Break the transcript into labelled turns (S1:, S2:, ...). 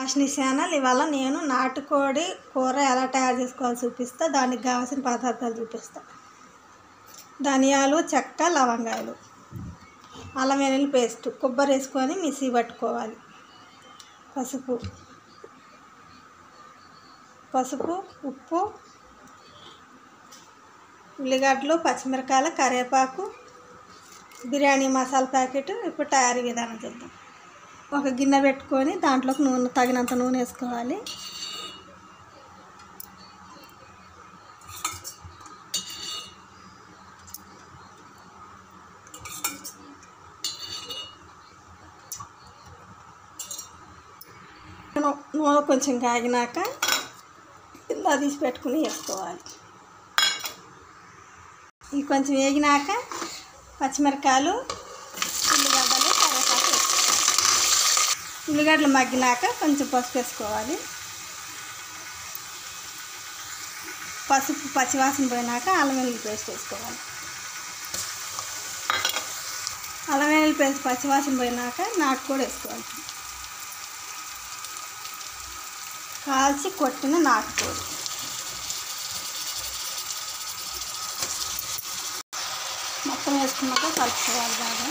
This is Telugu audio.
S1: వాషిని ఛానల్ ఇవాళ నేను నాటుకోడి కూర ఎలా తయారు చేసుకోవాలో చూపిస్తా. దానికి కావాల్సిన పదార్థాలు చూపిస్తా. ధనియాలు, చెక్క, లవంగాలు, అల్లం వెల్లుల్లి పేస్ట్, కొబ్బరి వేసుకొని మిక్సీ పట్టుకోవాలి. పసుపు, ఉప్పు, ఉల్లిగడ్డలు, పచ్చిమిరకాయలు, కరివేపాకు, బిర్యానీ మసాలా ప్యాకెట్. ఇప్పుడు తయారీ విధానం చూద్దాం. ఒక గిన్నె పెట్టుకొని దాంట్లోకి నూనె, తగినంత నూనె వేసుకోవాలి. నూనె కొంచెం కాగినాక ఇలా తీసి పెట్టుకుని వేసుకోవాలి. ఇవి కొంచెం వేగినాక పచ్చిమిరకాయలు, ఉల్లిగడ్డలు, కరివేపాకు వేసుకోవాలి. ఉల్లిగడ్డలు మగ్గినాక కొంచెం పసుపు వేసుకోవాలి. పసుపు పచ్చివాసన పోయినాక అల్లం వెల్లుల్లి పేస్ట్ వేసుకోవాలి. అల్లం వెల్లుల్లి పేస్ట్ పచ్చివాసన పోయినాక నాటుకోడి వేసుకోవాలి. కాల్చి కొట్టిన నాటుకోడి మొత్తం వేసుకున్నాక కలుపుకోవాలి బాగా.